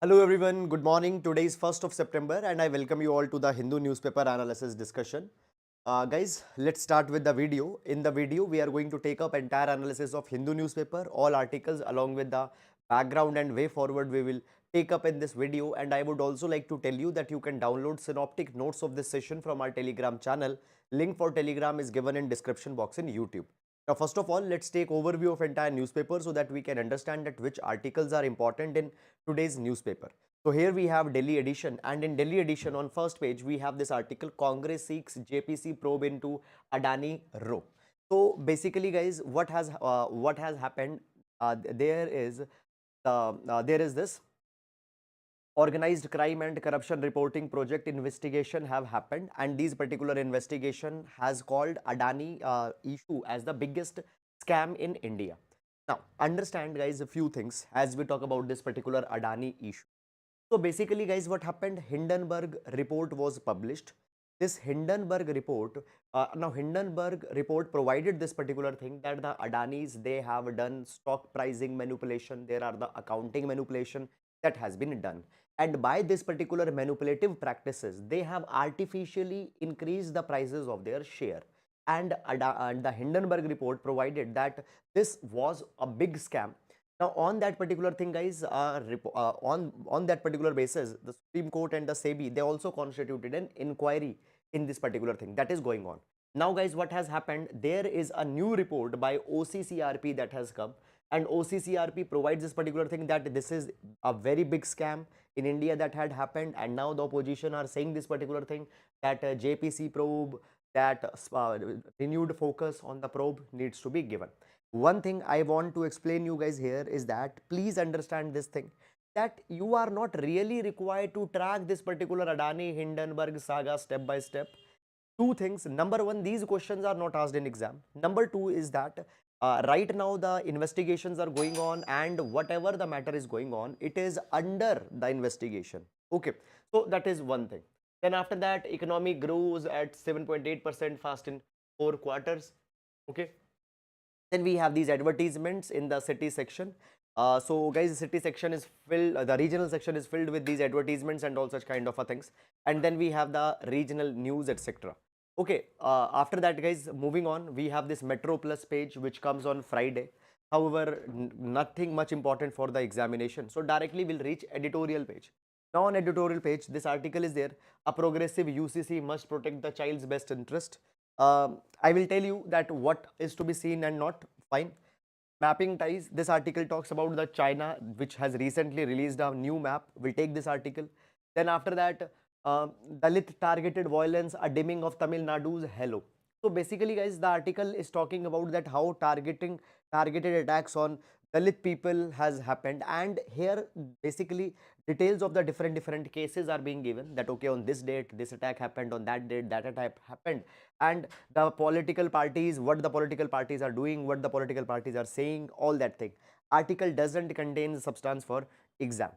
Hello everyone, good morning. Today is 1st of September and I welcome you all to the Hindu newspaper analysis discussion. Guys, let's start with the video. In the video, we are going to take up entire analysis of Hindu newspaper, all articles along with the background and way forward we will take up in this video. And I would also like to tell you that you can download synoptic notes of this session from our Telegram channel. Link for Telegram is given in description box in YouTube. Now, first of all, let's take overview of entire newspaper so that we can understand that which articles are important in today's newspaper. So here we have Delhi edition, and in Delhi edition on first page we have this article, Congress seeks JPC probe into Adani row. So basically guys, what has happened, there is this organized crime and corruption reporting project investigation have happened, and these particular investigation has called Adani issue as the biggest scam in India. Now understand guys a few things as we talk about this particular Adani issue. So basically guys, what happened, Hindenburg report was published. This Hindenburg report, now Hindenburg report provided this particular thing that the Adanis, they have done stock pricing manipulation, there are the accounting manipulation that has been done, and by this particular manipulative practices they have artificially increased the prices of their share, and the Hindenburg report provided that this was a big scam. Now on that particular thing guys, on that particular basis, the Supreme Court and the SEBI, they also constituted an inquiry in this particular thing that is going on. Now guys, what has happened, there is a new report by OCCRP that has come, and OCCRP provides this particular thing that this is a very big scam in India that had happened, and now the opposition are saying this particular thing that JPC probe, that renewed focus on the probe needs to be given. One thing I want to explain you guys here is that please understand this thing, that you are not really required to track this particular Adani Hindenburg saga step by step. Two things: number one, these questions are not asked in exam. Number two is that right now the investigations are going on, and whatever the matter is going on, it is under the investigation. Okay, so that is one thing. Then after that, economy grows at 7.8% fast in 4 quarters. Okay, then we have these advertisements in the city section. So guys, the city section is filled, the regional section is filled with these advertisements and all such kind of a things. And then we have the regional news, etc. Okay, after that guys, moving on, we have this Metro Plus page which comes on Friday. However, nothing much important for the examination. So directly we'll reach editorial page. Now on editorial page, this article is there. A progressive UCC must protect the child's best interest. I will tell you that what is to be seen and not. Fine. Mapping ties. This article talks about the China, which has recently released a new map. We'll take this article. Then after that, Dalit targeted violence, a dimming of Tamil Nadu's hello. So basically, guys, the article is talking about that how targeted attacks on Dalit people has happened, and here basically details of the different cases are being given, that okay, on this date this attack happened, on that date that attack happened, and the political parties, what the political parties are doing, what the political parties are saying, all that thing. Article doesn't contain substance for exam.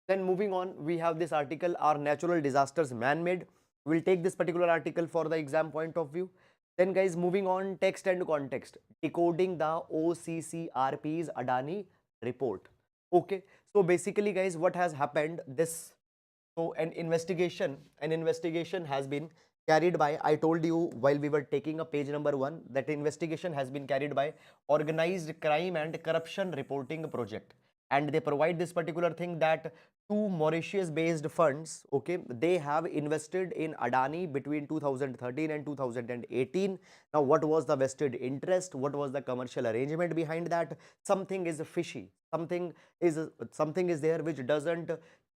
Then moving on, we have this article, are natural disasters man-made? We'll take this particular article for the exam point of view. Then guys, moving on, text and context, decoding the OCCRP's Adani report. Okay, so basically guys, what has happened, this, so an investigation has been carried by, I told you while we were taking a page number 1, that investigation has been carried by organized crime and corruption reporting project, and they provide this particular thing that two Mauritius based funds, okay, they have invested in Adani between 2013 and 2018. Now what was the vested interest, what was the commercial arrangement behind that? Something is fishy, something is there which doesn't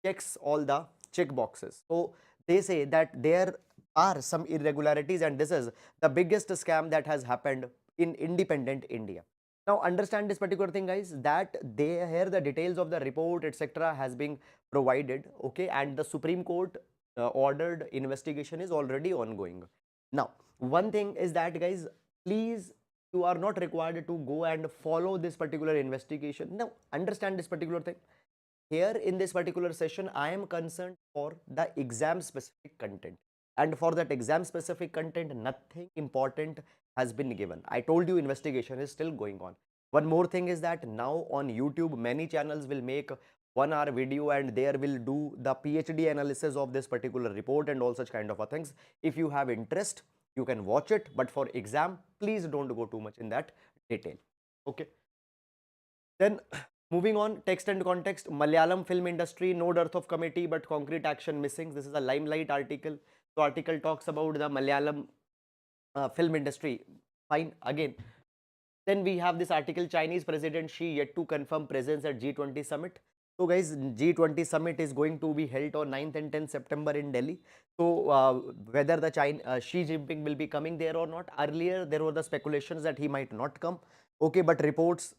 checks all the check boxes. So they say that there are some irregularities, and this is the biggest scam that has happened in independent India. Now understand this particular thing guys, that they here the details of the report, etc. has been provided, okay, and the Supreme Court ordered investigation is already ongoing. Now one thing is that guys, please, you are not required to go and follow this particular investigation. Now understand this particular thing. Here in this particular session, I am concerned for the exam specific content, and for that exam specific content, nothing important has been given. I told you investigation is still going on. One more thing is that now on YouTube, many channels will make 1 hour video, and there will do the PhD analysis of this particular report and all such kind of things. If you have interest, you can watch it, but for exam, please don't go too much in that detail. Okay. Then moving on, text and context, Malayalam film industry, no dearth of committee, but concrete action missing. This is a Limelight article. So article talks about the Malayalam film industry. Fine. Again, then we have this article, Chinese President Xi yet to confirm presence at G20 summit. So guys, G20 summit is going to be held on 9th and 10th September in Delhi. So whether the Xi Jinping will be coming there or not, earlier there were the speculations that he might not come. Okay, but the reports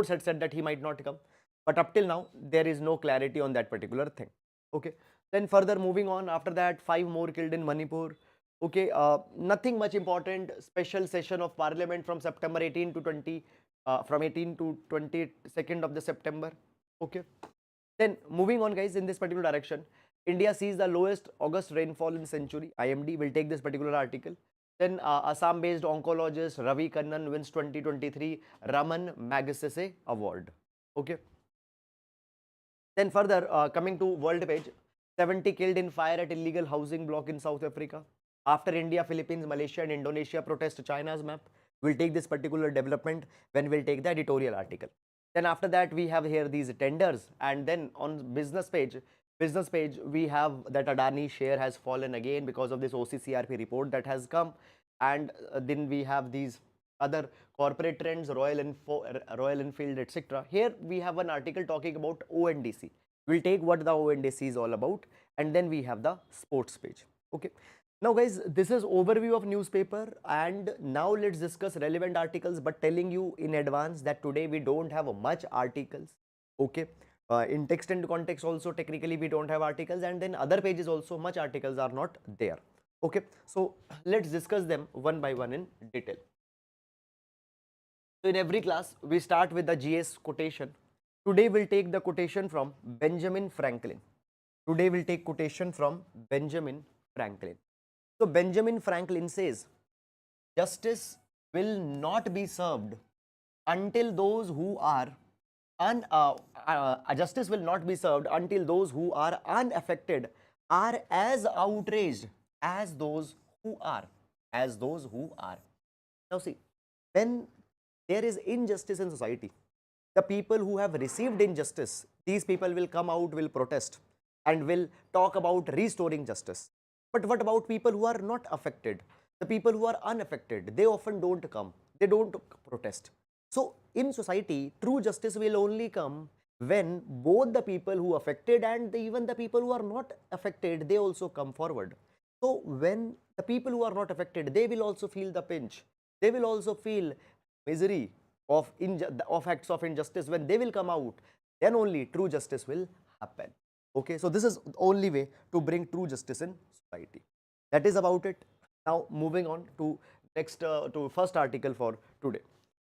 had said that he might not come. But up till now, there is no clarity on that particular thing. Okay. Then further moving on, after that, 5 more killed in Manipur. Okay, nothing much important. Special session of Parliament from September 18 to 20, from 18 to 22nd of the September. Okay. Then moving on, guys, in this particular direction, India sees the lowest August rainfall in century. IMD will take this particular article. Then Assam-based oncologist Ravi Kannan wins 2023 Raman Magsaysay Award. Okay. Then further, coming to world page, 70 killed in fire at illegal housing block in South Africa. After India, Philippines, Malaysia and Indonesia protest China's map. We'll take this particular development when we'll take the editorial article. Then after that, we have here these tenders, and then on business page, we have that Adani share has fallen again because of this OCCRP report that has come. And then we have these other corporate trends, Royal Enfield, etc. Here we have an article talking about ONDC. We'll take what the ONDC is all about, and then we have the sports page. Okay. Now guys, this is overview of newspaper, and now let's discuss relevant articles, but telling you in advance that today we don't have much articles. Okay. In text and context also, technically we don't have articles, and then other pages also much articles are not there. Okay. So let's discuss them one by one in detail. So in every class, we start with the GS quotation. Today we'll take the quotation from Benjamin Franklin. Today we'll take quotation from Benjamin Franklin. So Benjamin Franklin says, justice will not be served until those who are justice will not be served until those who are unaffected are as outraged as those who are. Now see, when there is injustice in society, the people who have received injustice, these people will come out, will protest, and will talk about restoring justice. But what about people who are not affected? The people who are unaffected, they often don't come, they don't protest. So in society, true justice will only come when both the people who are affected and even the people who are not affected, they also come forward. So when the people who are not affected, they will also feel the pinch, they will also feel misery of acts of injustice. When they will come out, then only true justice will happen. Okay, so this is the only way to bring true justice in society. That is about it. Now moving on to next to first article for today.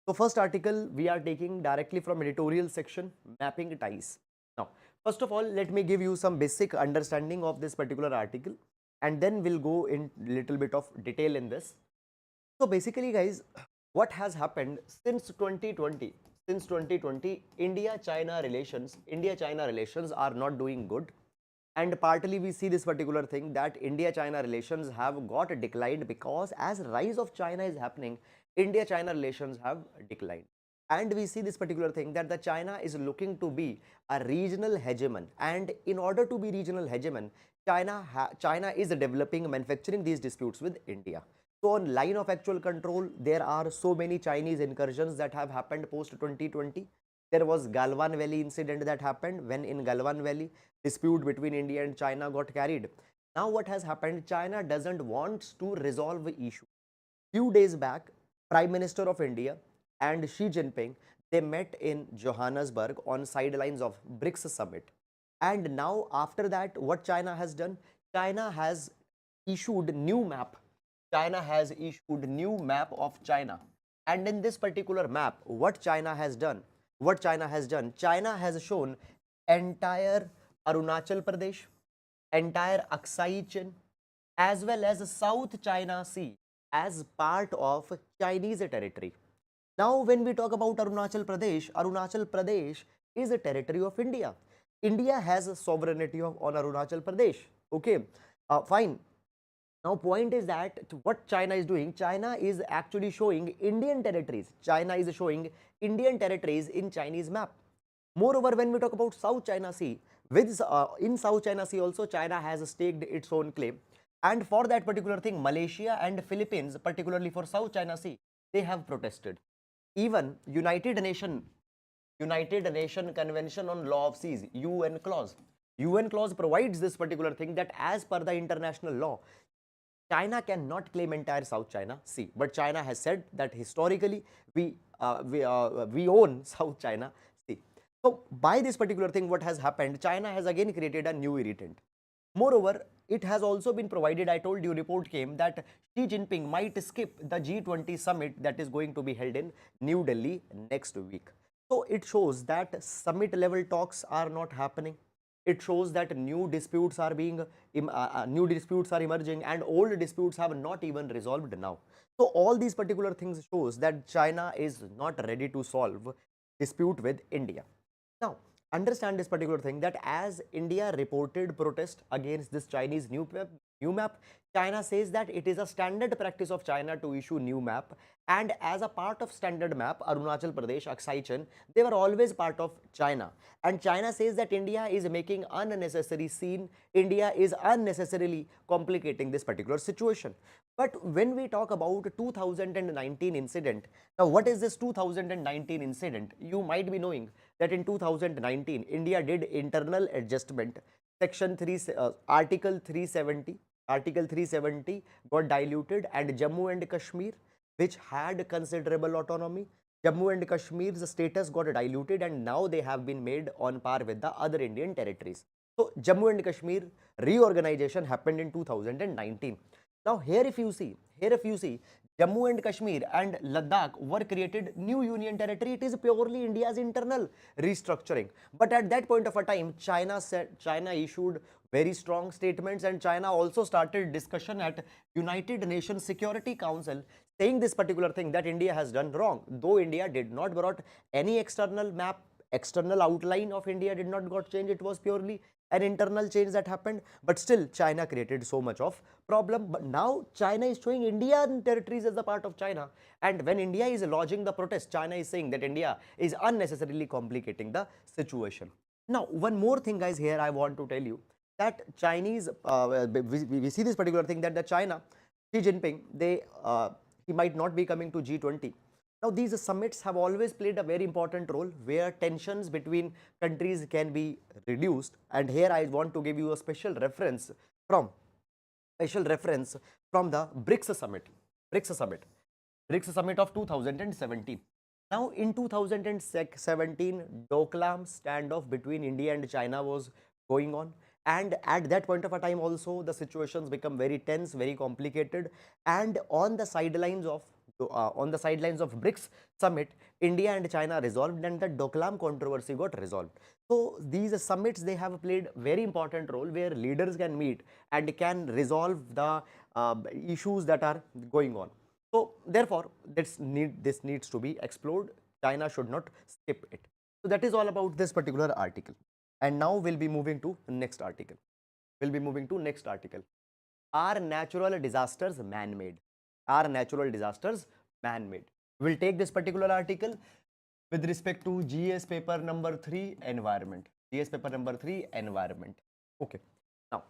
So first article we are taking directly from editorial section, mapping ties. Now first of all, let me give you some basic understanding of this particular article, and then we'll go in little bit of detail in this. So basically guys, what has happened since 2020? Since 2020, India-China relations are not doing good. And partly we see this particular thing that India-China relations have got declined because as rise of China is happening, India-China relations have declined. And we see this particular thing that the China is looking to be a regional hegemon. And in order to be regional hegemon, China is developing manufacturing these disputes with India. So on line of actual control, there are so many Chinese incursions that have happened post 2020. There was Galwan Valley incident that happened when in Galwan Valley, dispute between India and China got carried. Now what has happened, China doesn't want to resolve the issue. Few days back, Prime Minister of India and Xi Jinping, they met in Johannesburg on sidelines of BRICS summit. And now after that, what China has done? China has issued new map. China has issued new map of China. And in this particular map, what China has done? China has shown entire Arunachal Pradesh, entire Aksai Chin, as well as South China Sea as part of Chinese territory. Now, when we talk about Arunachal Pradesh is a territory of India. India has a sovereignty on Arunachal Pradesh. Okay, fine. Now, point is that what China is doing, China is actually showing Indian territories. China is showing Indian territories in Chinese map. Moreover, when we talk about South China Sea, in South China Sea also China has staked its own claim. And for that particular thing, Malaysia and Philippines, particularly for South China Sea, they have protested. Even United Nation Convention on Law of Seas, UN clause. UN clause provides this particular thing that as per the international law, China cannot claim entire South China Sea, but China has said that historically we own South China Sea. So by this particular thing, what has happened? China has again created a new irritant. Moreover, it has also been provided. I told you, report came that Xi Jinping might skip the G20 summit that is going to be held in New Delhi next week. So it shows that summit level talks are not happening. It shows that new disputes are emerging, and old disputes have not even resolved now. So all these particular things shows that China is not ready to solve dispute with India. Now, understand this particular thing that as India reported protest against this Chinese new map, China says that it is a standard practice of China to issue new map, and as a part of standard map, Arunachal Pradesh, Aksai Chan, they were always part of China. And China says that India is making unnecessary scene, India is unnecessarily complicating this particular situation. But when we talk about 2019 incident, now what is this 2019 incident? You might be knowing that in 2019, India did internal adjustment, section 3, article 370. Article 370 got diluted, and Jammu and Kashmir, which had considerable autonomy, Jammu and Kashmir's status got diluted, and now they have been made on par with the other Indian territories. So Jammu and Kashmir reorganization happened in 2019. Now here if you see, Jammu and Kashmir and Ladakh were created new union territory. It is purely India's internal restructuring. But at that point of a time, China issued very strong statements, and China also started discussion at United Nations Security Council, saying this particular thing that India has done wrong. Though India did not brought any external map, external outline of India did not got changed. It was purely an internal change that happened, but still China created so much of problem. But now China is showing Indian territories as a part of China, and when India is lodging the protest, China is saying that India is unnecessarily complicating the situation. Now, one more thing, guys, here I want to tell you that Chinese, we see this particular thing that the China, Xi Jinping, he might not be coming to G20. Now, these summits have always played a very important role where tensions between countries can be reduced. And here I want to give you a from special reference from the BRICS summit. BRICS summit of 2017. Now, in 2017, Doklam standoff between India and China was going on. And at that point of a time also, the situations become very tense, very complicated. And on the sidelines of BRICS summit, India and China resolved, and the Doklam controversy got resolved. So these summits, they have played very important role where leaders can meet and can resolve the issues that are going on. So therefore, this needs to be explored. China should not skip it. So that is all about this particular article. And now we'll be moving to next article. Are natural disasters man-made? Are natural disasters man-made? We'll take this particular article with respect to GS paper number 3, environment. GS paper number 3, environment. Okay. Now,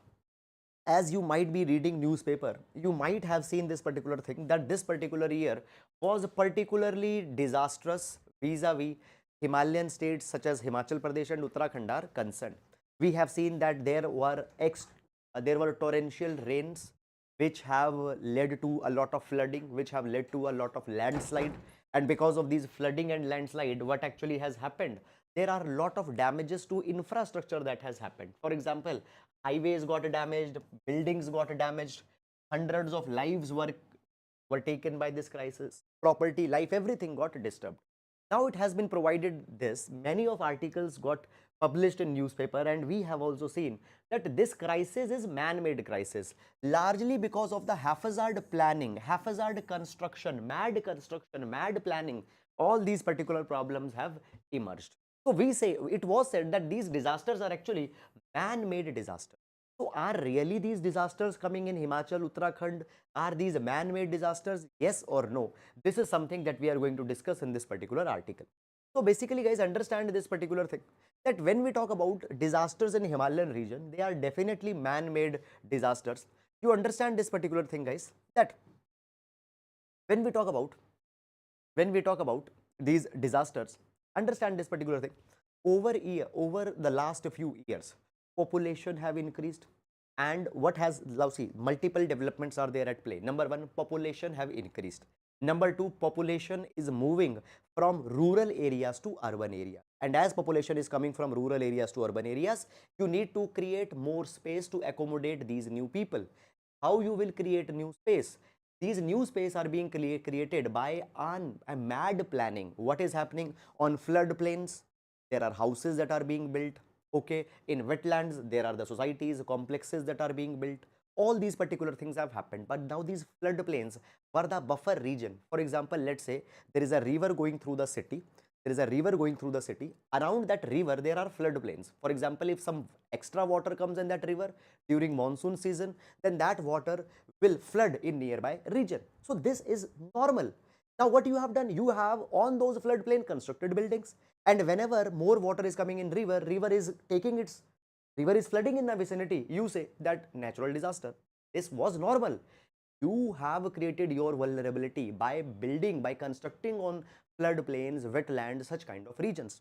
as you might be reading newspaper, you might have seen this particular thing that this particular year was particularly disastrous vis-a-vis Himalayan states such as Himachal Pradesh and Uttarakhand are concerned. We have seen that there were torrential rains which have led to a lot of flooding, which have led to a lot of landslide. And because of these flooding and landslide, what actually has happened? There are a lot of damages to infrastructure that has happened. For example, highways got damaged, buildings got damaged, hundreds of lives were taken by this crisis, property, life, everything got disturbed. Now it has been provided this, many of articles got published in newspaper, and we have also seen that this crisis is man-made crisis, largely because of the haphazard planning, haphazard construction, mad planning. All these particular problems have emerged. So we say, it was said that these disasters are actually man-made disasters. So are really these disasters coming in Himachal, Uttarakhand? Are these man-made disasters? Yes or no? This is something that we are going to discuss in this particular article. So basically, guys, understand this particular thing, that when we talk about disasters in Himalayan region, they are definitely man-made disasters. You understand this particular thing, guys, that when we talk about these disasters, understand this particular thing. Over the last few years, population have increased, and what has, now see, multiple developments are there at play. Number one, population have increased. Number two, population is moving from rural areas to urban area, and as population is coming from rural areas to urban areas, you need to create more space to accommodate these new people. How you will create new space? These new space are being created by a mad planning. What is happening on floodplains? There are houses that are being built. Okay, in wetlands, there are the societies, complexes that are being built. All these particular things have happened. But now these floodplains were the buffer region. For example, let's say there is a river going through the city. There is a river going through the city. Around that river, there are floodplains. For example, if some extra water comes in that river during monsoon season, then that water will flood in nearby region. So this is normal. Now what you have done, you have on those floodplain constructed buildings, and whenever more water is coming in river is taking its, river is flooding in the vicinity, you say that natural disaster. This was normal. You have created your vulnerability by building, by constructing on floodplains, wetlands, such kind of regions.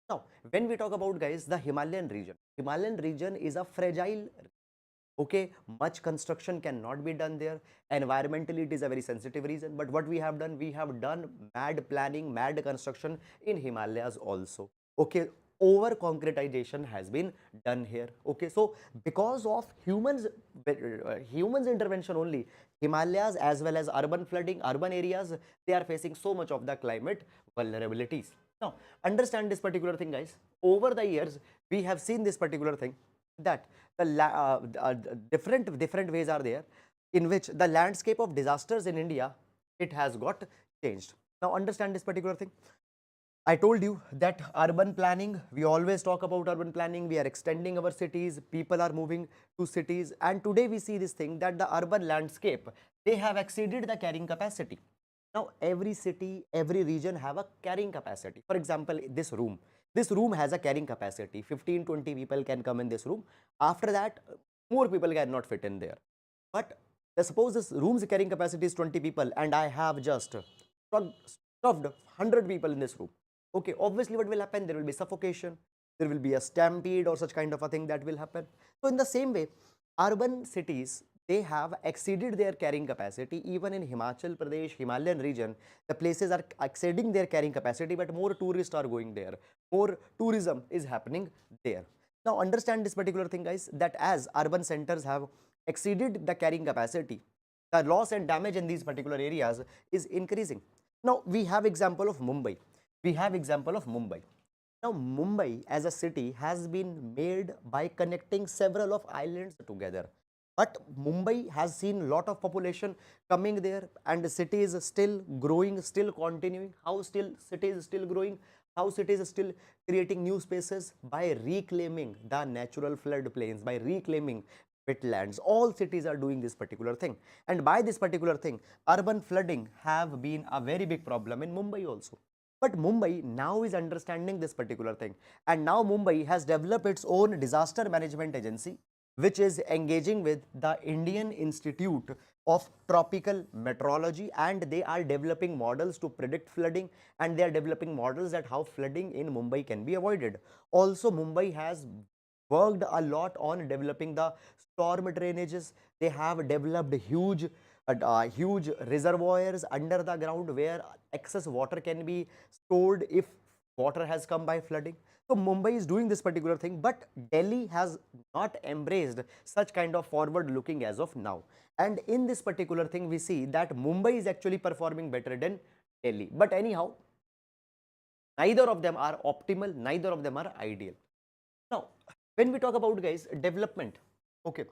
Now, when we talk about, guys, the Himalayan region is a fragile. Okay, much construction cannot be done there. Environmentally, it is a very sensitive region. But what we have done mad planning, mad construction in Himalayas also. Okay, over concretization has been done here. Okay, so because of humans intervention only, Himalayas as well as urban flooding, urban areas, they are facing so much of the climate vulnerabilities. Now understand this particular thing, guys. Over the years, we have seen this particular thing, that different ways are there in which the landscape of disasters in India, it has got changed. Now understand this particular thing. I told you that urban planning, we always talk about urban planning, we are extending our cities, people are moving to cities, and today we see this thing that the urban landscape, they have exceeded the carrying capacity. Now every city, every region have a carrying capacity. For example, this room has a carrying capacity, 15-20 people can come in this room. After that, more people cannot fit in there. But suppose this room's carrying capacity is 20 people and I have just stuffed 100 people in this room. Okay, obviously what will happen? There will be suffocation, there will be a stampede or such kind of a thing that will happen. So in the same way, urban cities, they have exceeded their carrying capacity. Even in Himachal Pradesh, Himalayan region, the places are exceeding their carrying capacity, but more tourists are going there. More tourism is happening there. Now understand this particular thing, guys, that as urban centers have exceeded the carrying capacity, the loss and damage in these particular areas is increasing. Now we have example of Mumbai. Now Mumbai as a city has been made by connecting several of islands together. But Mumbai has seen lot of population coming there, and the city is still growing, still continuing. How still city is still growing? How city is still creating new spaces? By reclaiming the natural floodplains, by reclaiming wetlands. All cities are doing this particular thing. And by this particular thing, urban flooding have been a very big problem in Mumbai also. But Mumbai now is understanding this particular thing. And now Mumbai has developed its own disaster management agency, which is engaging with the Indian Institute of Tropical Meteorology, and they are developing models to predict flooding, and they are developing models that how flooding in Mumbai can be avoided. Also, Mumbai has worked a lot on developing the storm drainages. They have developed huge reservoirs under the ground where excess water can be stored if water has come by flooding. So Mumbai is doing this particular thing, but Delhi has not embraced such kind of forward looking as of now. And in this particular thing, we see that Mumbai is actually performing better than Delhi. But anyhow, neither of them are optimal, neither of them are ideal. Now, when we talk about, guys, development, okay,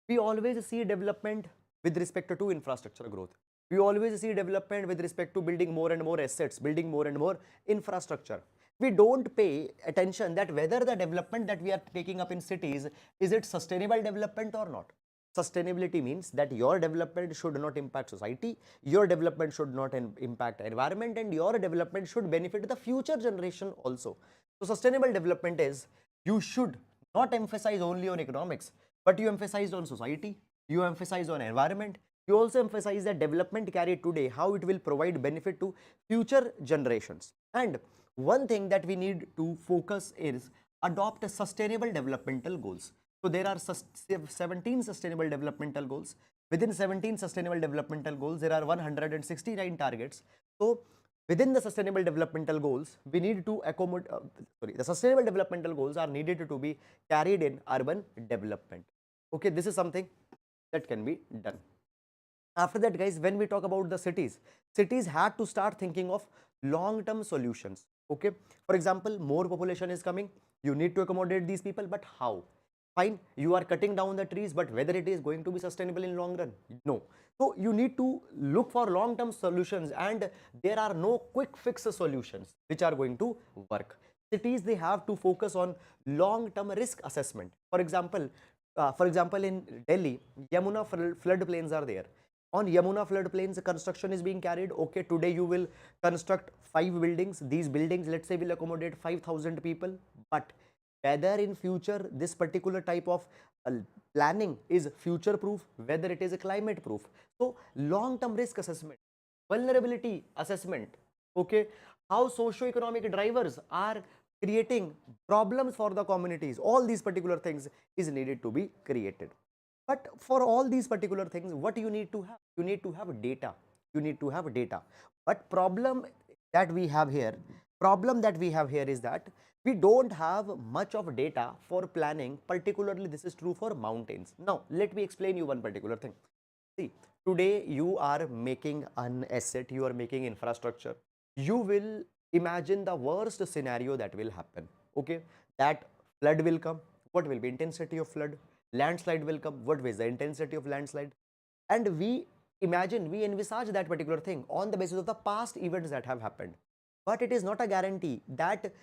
we always see development with respect to infrastructure growth. We always see development with respect to building more and more assets, building more and more infrastructure. we don't pay attention that whether the development that we are taking up in cities, is it sustainable development or not. Sustainability means that your development should not impact society, your development should not impact environment, and your development should benefit the future generation also. So sustainable development is, you should not emphasize only on economics, but you emphasize on society, you emphasize on environment, you also emphasize that development carried today, how it will provide benefit to future generations. And one thing that we need to focus is adopt sustainable developmental goals. So there are 17 sustainable developmental goals. Within 17 sustainable developmental goals, there are 169 targets. So within the sustainable developmental goals, we need to accommodate, the sustainable developmental goals are needed to be carried in urban development. Okay, this is something that can be done. After that, guys, when we talk about the cities, cities had to start thinking of long-term solutions. Okay, for example, more population is coming, you need to accommodate these people, but how? Fine, you are cutting down the trees, but whether it is going to be sustainable in long run? No. So you need to look for long-term solutions, and there are no quick fix solutions which are going to work. Cities, they have to focus on long-term risk assessment. For example, in Delhi, Yamuna floodplains are there. On Yamuna floodplains, construction is being carried. Okay, today you will construct 5 buildings. These buildings, let's say, will accommodate 5,000 people. But whether in future this particular type of planning is future proof, whether it is a climate proof. So long term risk assessment, vulnerability assessment, okay, how socio-economic drivers are creating problems for the communities, all these particular things is needed to be created. But for all these particular things, what you need to have? You need to have data. You need to have data. But that we have here, problem that we have here is that we don't have much of data for planning. Particularly, this is true for mountains. Now, let me explain you one particular thing. See, today you are making an asset, you are making infrastructure. You will imagine the worst scenario that will happen. Okay, that flood will come. What will be intensity of flood? Landslide will come. What is the intensity of landslide? And we imagine, we envisage that particular thing on the basis of the past events that have happened. But it is not a guarantee that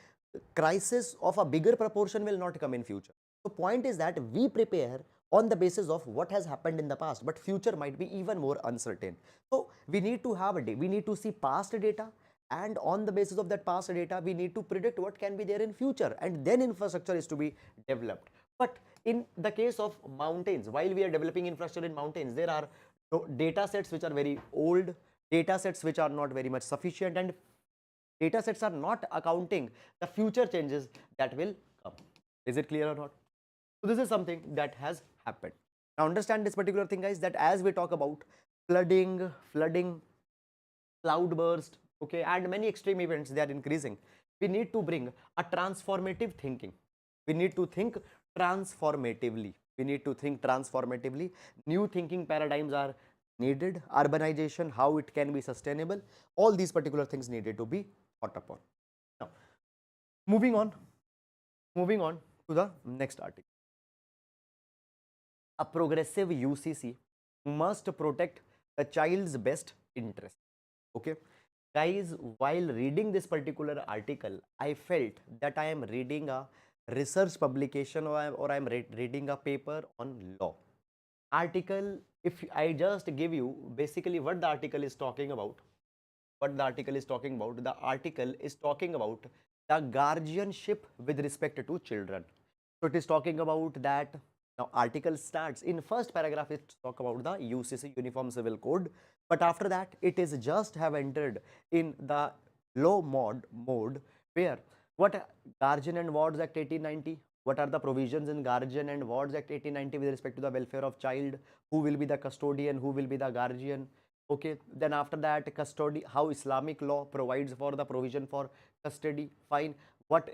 crisis of a bigger proportion will not come in future. The point is that we prepare on the basis of what has happened in the past, but future might be even more uncertain. So we need to have we need to see past data, and on the basis of that past data, we need to predict what can be there in future, and then infrastructure is to be developed. But in the case of mountains, while we are developing infrastructure in mountains, there are data sets which are very old, data sets which are not very much sufficient, and data sets are not accounting the future changes that will come. Is it clear or not? So this is something that has happened. Now understand this particular thing, guys, that as we talk about flooding, cloudburst, okay, and many extreme events, they are increasing. We need to bring a transformative thinking. We need to think transformatively. We need to think transformatively. New thinking paradigms are needed. Urbanization, how it can be sustainable. All these particular things needed to be thought upon. Now, moving on to the next article. A progressive UCC must protect the child's best interest. Okay, guys, while reading this particular article, I felt that I am reading a research publication, or I am reading a paper on law. Article, if I just give you basically what the article is talking about, the article is talking about the guardianship with respect to children. So it is talking about that. Now article starts in first paragraph, it talk about the UCC Uniform Civil Code, but after that it is just have entered in the law mode, where what Guardian and Wards Act 1890, what are the provisions in Guardian and Wards Act 1890 with respect to the welfare of child, who will be the custodian, who will be the guardian. Okay, then after that, custody, how Islamic law provides for the provision for custody. Fine, what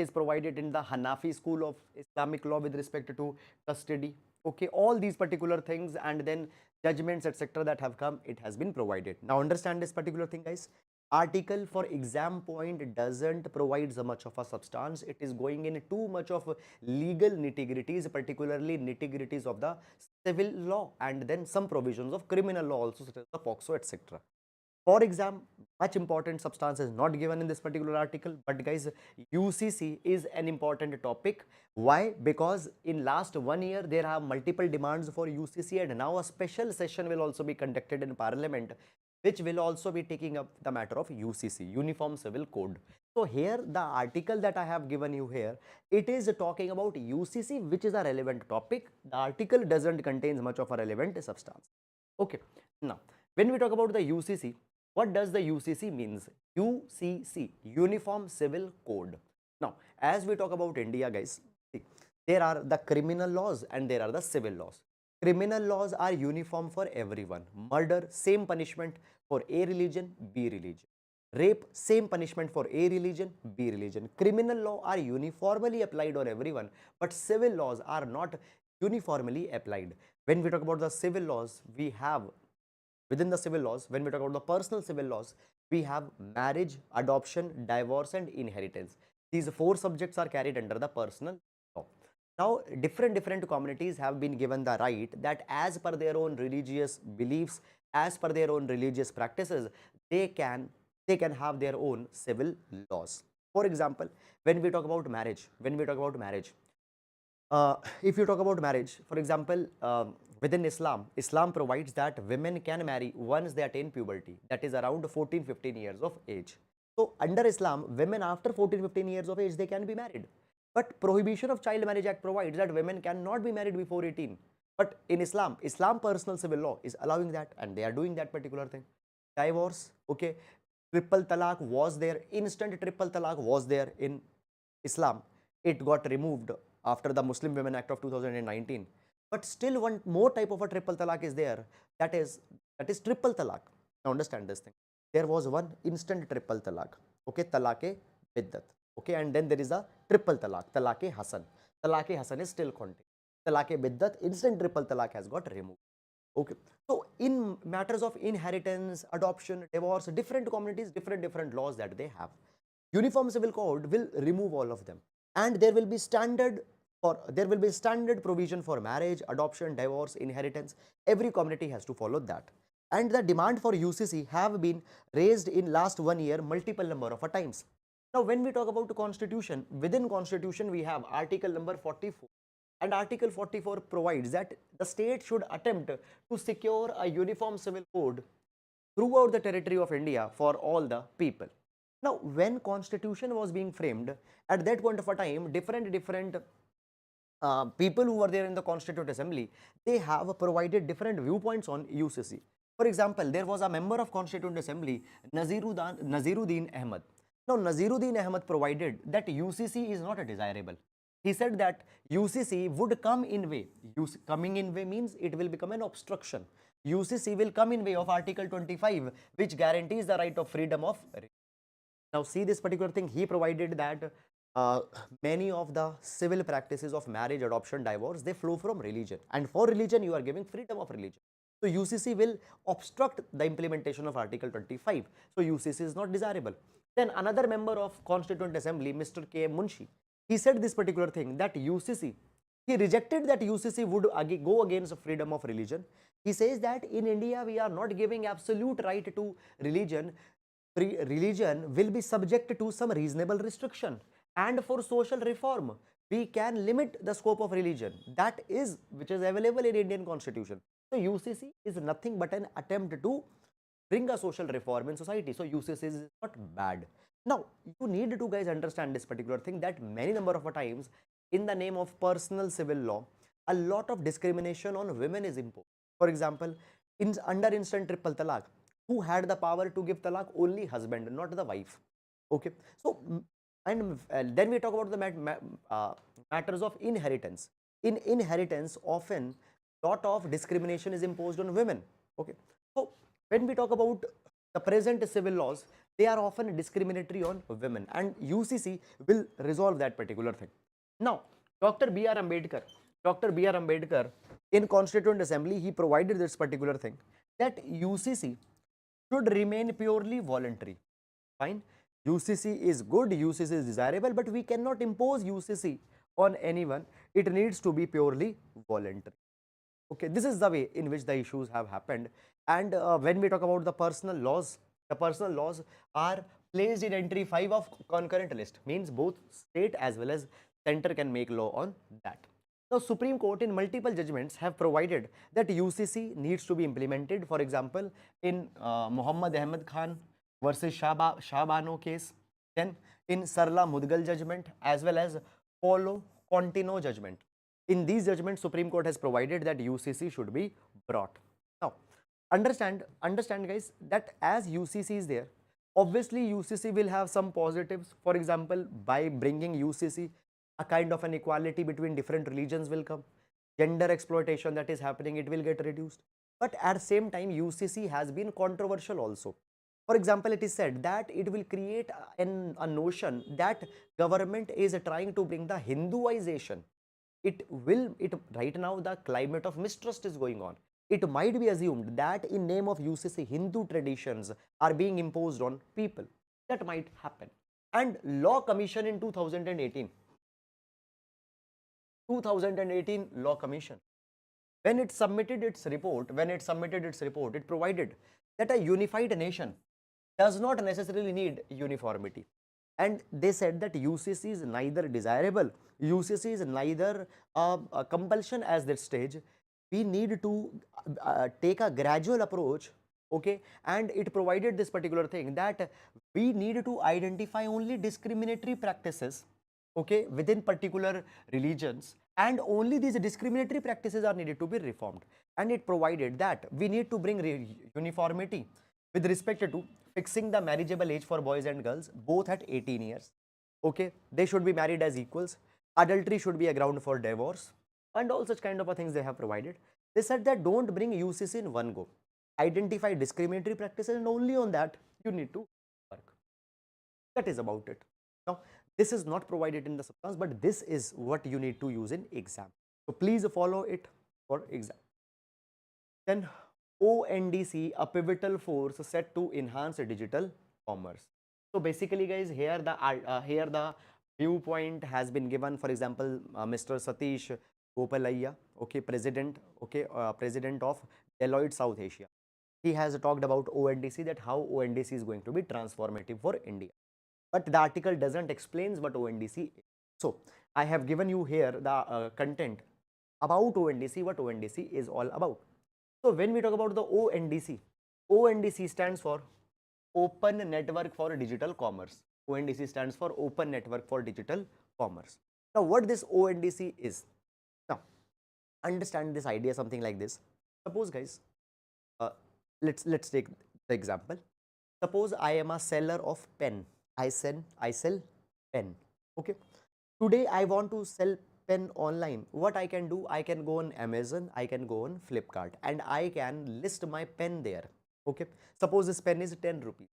is provided in the Hanafi school of Islamic law with respect to custody. Okay, all these particular things, and then judgments, etc., that have come, it has been provided. Now understand this particular thing, guys. Article for exam point doesn't provide so much of a substance. It is going in too much of legal nitty-gritties, particularly nitty-gritties of the civil law, and then some provisions of criminal law also, such as the POXO, etc. For exam, much important substance is not given in this particular article, but guys, UCC is an important topic. Why? Because in last 1 year there have multiple demands for UCC, and now a special session will also be conducted in parliament, which will also be taking up the matter of UCC, Uniform Civil Code. So here the article that I have given you here, it is talking about UCC, which is a relevant topic. The article doesn't contain much of a relevant substance. Okay. Now, when we talk about the UCC, what does the UCC means? UCC, Uniform Civil Code. Now, as we talk about India, guys, see, there are the criminal laws and there are the civil laws. Criminal laws are uniform for everyone. Murder, same punishment for A religion, B religion. Rape, same punishment for A religion, B religion. Criminal law are uniformly applied on everyone, but civil laws are not uniformly applied. When we talk about the civil laws, we have within the civil laws, when we talk about the personal civil laws, we have marriage, adoption, divorce, and inheritance. These four subjects are carried under the personal law. Now, different communities have been given the right that as per their own religious beliefs, as per their own religious practices, they can have their own civil laws. For example, when we talk about marriage, if you talk about marriage, for example, within Islam, Islam provides that women can marry once they attain puberty, that is around 14-15 years of age. So under Islam, women after 14-15 years of age, they can be married. But Prohibition of Child Marriage Act provides that women cannot be married before 18. But in Islam, personal civil law is allowing that, and they are doing that particular thing. Divorce, okay, triple talaq was there, instant triple talaq was there in Islam. It got removed after the Muslim Women Act of 2019. But still one more type of a triple talaq is there, that is triple talaq. Now understand this thing. There was one instant triple talaq, okay, talaq-e biddat, okay, and then there is a triple talaq, talaq-e hasan. Talaq-e hasan is still continuing. Talaq-e biddat, instant triple talaq has got removed. Okay. So in matters of inheritance, adoption, divorce, different communities, different laws that they have. Uniform Civil Code will remove all of them, and there will be standard provision for marriage, adoption, divorce, inheritance. Every community has to follow that. And the demand for UCC have been raised in last 1 year multiple number of times. Now, when we talk about the constitution, within constitution we have article number 44. And Article 44 provides that the state should attempt to secure a uniform civil code throughout the territory of India for all the people. Now, when constitution was being framed, at that point of a time, different people who were there in the Constituent Assembly, they have provided different viewpoints on UCC. For example, there was a member of Constituent Assembly, Naziruddin Ahmed. Now, Naziruddin Ahmed provided that UCC is not desirable. He said that UCC would come in way. Coming in way means it will become an obstruction. UCC will come in way of Article 25, which guarantees the right of freedom of religion. Now, see this particular thing. He provided that many of the civil practices of marriage, adoption, divorce, they flow from religion. And for religion, you are giving freedom of religion. So, UCC will obstruct the implementation of Article 25. So, UCC is not desirable. Then another member of Constituent Assembly, Mr. K.M. Munshi, he said this particular thing, that UCC, he rejected that UCC would go against freedom of religion. He says that in India, we are not giving absolute right to religion. Religion will be subject to some reasonable restriction. And for social reform, we can limit the scope of religion. That is, which is available in Indian Constitution. So UCC is nothing but an attempt to bring a social reform in society. So UCC is not bad. Now, you need to guys understand this particular thing, that many number of times in the name of personal civil law, a lot of discrimination on women is imposed. For example, under instant triple talaq, who had the power to give talaq? Only husband, not the wife. Okay. So, and then we talk about the matters of inheritance. In inheritance, often lot of discrimination is imposed on women. Okay. So, when we talk about the present civil laws, they are often discriminatory on women, and UCC will resolve that particular thing. Now, Dr. B.R. Ambedkar in Constituent Assembly, he provided this particular thing, that UCC should remain purely voluntary. Fine. UCC is good, UCC is desirable, but we cannot impose UCC on anyone. It needs to be purely voluntary. Okay, this is the way in which the issues have happened. And when we talk about the personal laws, The personal laws are placed in entry 5 of concurrent list, means both state as well as center can make law on that. Now, Supreme Court in multiple judgments have provided that UCC needs to be implemented. For example, in Muhammad Ahmed Khan versus Shahbano case, then in Sarla Mudgal judgment, as well as Polo Contino judgment. In these judgments, Supreme Court has provided that UCC should be brought. Now, understand guys, that as UCC is there, obviously UCC will have some positives. For example, by bringing UCC, a kind of an equality between different religions will come. Gender exploitation that is happening, it will get reduced. But at the same time, UCC has been controversial also. For example, it is said that it will create a notion that government is trying to bring the Hinduization. Right now the climate of mistrust is going on. It might be assumed that in name of UCC, Hindu traditions are being imposed on people. That might happen. And Law Commission in 2018 Law Commission, when it submitted its report, it provided that a unified nation does not necessarily need uniformity. And they said that UCC is neither desirable, UCC is neither a compulsion at this stage. We need to take a gradual approach, okay? And it provided this particular thing, that we need to identify only discriminatory practices, okay, within particular religions, and only these discriminatory practices are needed to be reformed. And it provided that we need to bring uniformity with respect to fixing the marriageable age for boys and girls both at 18 years. Okay, they should be married as equals. Adultery should be a ground for divorce, and all such kind of things they have provided. They said that don't bring UCC in one go. Identify discriminatory practices, and only on that you need to work. That is about it. Now, this is not provided in the substance, but this is what you need to use in exam. So please follow it for exam. Then ONDC, a pivotal force set to enhance digital commerce. So basically, guys, here the viewpoint has been given. For example, Mr. Satish Gopalayya, okay, president of Deloitte South Asia. He has talked about ONDC, that how ONDC is going to be transformative for India. But the article doesn't explain what ONDC is. So I have given you here the content about ONDC, what ONDC is all about. So when we talk about the ONDC stands for Open Network for Digital Commerce. ONDC stands for Open Network for Digital Commerce. Now, what this ONDC is? Now, understand this idea something like this. Suppose, guys, let's take the example. Suppose I am a seller of pen. I sell pen. Okay. Today I want to sell pen online. What I can do? I can go on Amazon. I can go on Flipkart, and I can list my pen there. Okay. Suppose this pen is 10 rupees.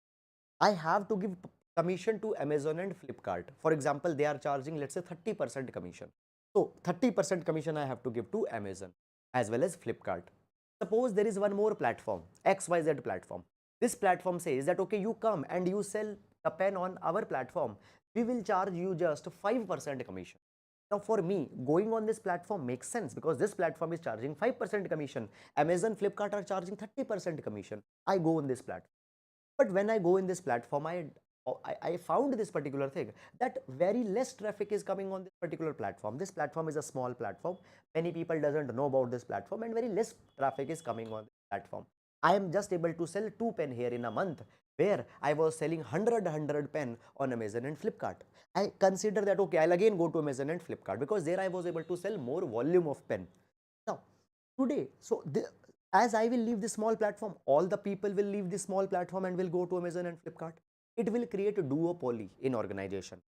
I have to give commission to Amazon and Flipkart. For example, they are charging, let's say, 30% commission. So 30% commission I have to give to Amazon as well as Flipkart. Suppose there is one more platform, XYZ platform. This platform says that, okay, you come and you sell a pen on our platform. We will charge you just 5% commission. Now, for me, going on this platform makes sense, because this platform is charging 5% commission. Amazon, Flipkart are charging 30% commission. I go on this platform. But when I go in this platform, I found this particular thing, that very less traffic is coming on this particular platform. This platform is a small platform. Many people doesn't know about this platform, and very less traffic is coming on this platform. I am just able to sell 2 pen here in a month, where I was selling 100 pen on Amazon and Flipkart. I consider that, okay, I'll again go to Amazon and Flipkart, because there I was able to sell more volume of pen. Now, today, as I will leave this small platform, all the people will leave this small platform and will go to Amazon and Flipkart. It will create a duopoly in organization.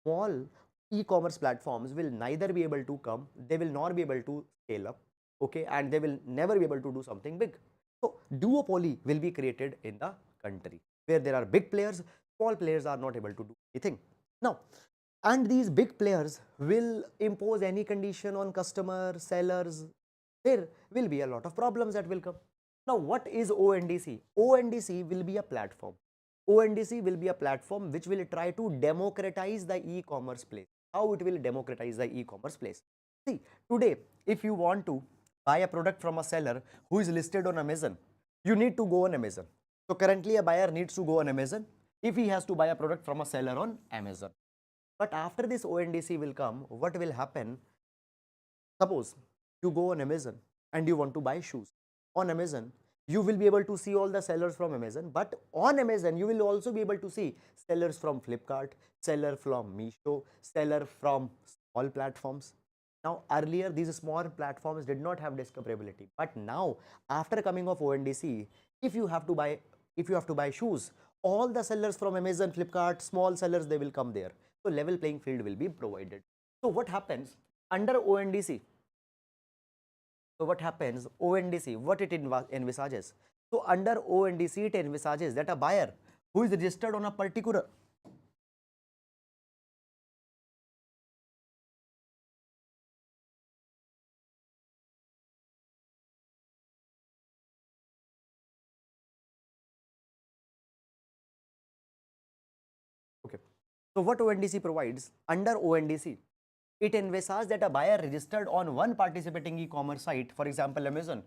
Small e-commerce platforms will neither be able to come, they will not be able to scale up, okay, and they will never be able to do something big. So duopoly will be created in the country, where there are big players, small players are not able to do anything. Now, and these big players will impose any condition on customers, sellers. There will be a lot of problems that will come. Now, what is ONDC? ONDC will be a platform. ONDC will be a platform which will try to democratize the e-commerce place. How it will democratize the e-commerce place? See, today, if you want to buy a product from a seller who is listed on Amazon, you need to go on Amazon. So currently a buyer needs to go on Amazon if he has to buy a product from a seller on Amazon. But after this ONDC will come, what will happen? Suppose you go on Amazon and you want to buy shoes. On Amazon, you will be able to see all the sellers from Amazon, but on Amazon, you will also be able to see sellers from Flipkart, seller from Meesho, seller from small platforms. Now, earlier, these small platforms did not have discoverability, but now, after coming of ONDC, if you have to buy, if you have to buy shoes, all the sellers from Amazon, Flipkart, small sellers, they will come there. So, level playing field will be provided. So, what happens under ONDC? So what happens? ONDC, what it envisages? So under ONDC, it envisages that a buyer who is registered on a particular okay. So what ONDC provides? Under ONDC, it envisages that a buyer registered on one participating e-commerce site, for example Amazon,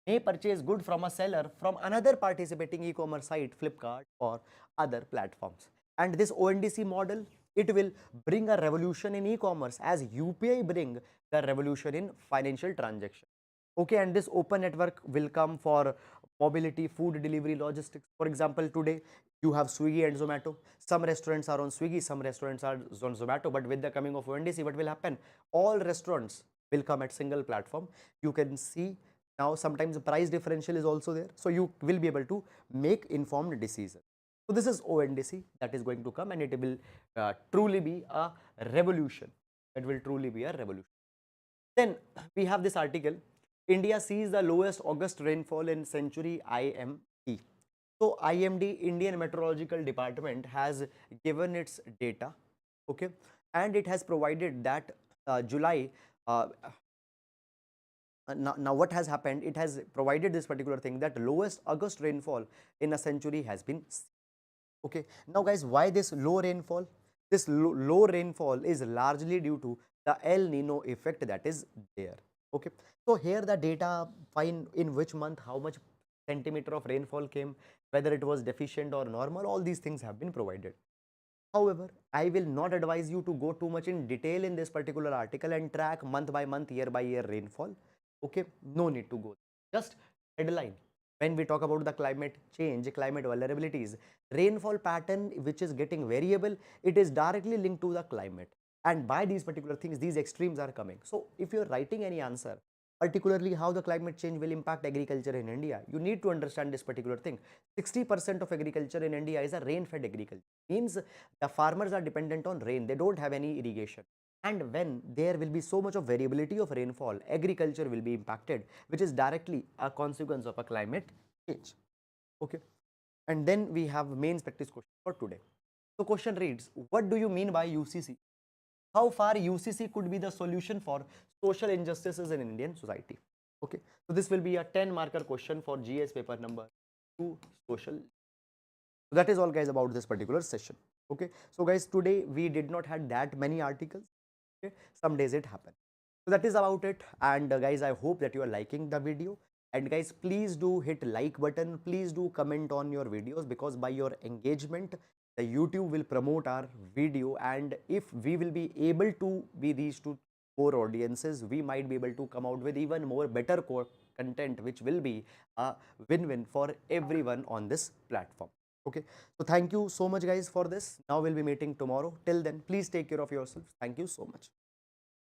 may purchase good from a seller from another participating e-commerce site, Flipkart or other platforms. And this ONDC model, it will bring a revolution in e-commerce as UPI bring the revolution in financial transaction. Okay, and this open network will come for mobility, food delivery, logistics. For example, today you have Swiggy and Zomato. Some restaurants are on Swiggy, some restaurants are on Zomato, but with the coming of ONDC, what will happen? All restaurants will come at single platform. You can see now sometimes the price differential is also there. So you will be able to make informed decisions. So this is ONDC that is going to come, and it will truly be a revolution. It will truly be a revolution. Then we have this article, India sees the lowest August rainfall in century IMD. So IMD, Indian Meteorological Department, has given its data, okay, and it has provided that July, now what has happened, it has provided this particular thing that lowest August rainfall in a century has been seen. Okay, now guys, why this low rainfall? This low rainfall is largely due to the El Nino effect that is there. Okay, so here the data find in which month how much centimeter of rainfall came, whether it was deficient or normal, all these things have been provided. However, I will not advise you to go too much in detail in this particular article and track month by month, year by year rainfall. Okay, no need to go. Just headline. When we talk about the climate change, climate vulnerabilities, rainfall pattern which is getting variable, it is directly linked to the climate. And by these particular things, these extremes are coming. So if you're writing any answer, particularly how the climate change will impact agriculture in India, you need to understand this particular thing. 60% of agriculture in India is a rain-fed agriculture. Means the farmers are dependent on rain. They don't have any irrigation. And when there will be so much of variability of rainfall, agriculture will be impacted, which is directly a consequence of a climate change. Okay. And then we have mains practice question for today. So question reads, what do you mean by UCC? How far UCC could be the solution for social injustices in Indian society? Okay, so this will be a 10 marker question for GS paper number 2 social. So that is all guys about this particular session. Okay, so guys, today we did not had that many articles. Okay, some days it happened. So that is about it. And guys, I hope that you are liking the video. And guys, please do hit like button. Please do comment on your videos, because by your engagement, the YouTube will promote our video, and if we will be able to be reached to more audiences, we might be able to come out with even more better core content, which will be a win-win for everyone on this platform. Okay, so thank you so much guys for this. Now we'll be meeting tomorrow. Till then, please take care of yourself. Thank you so much.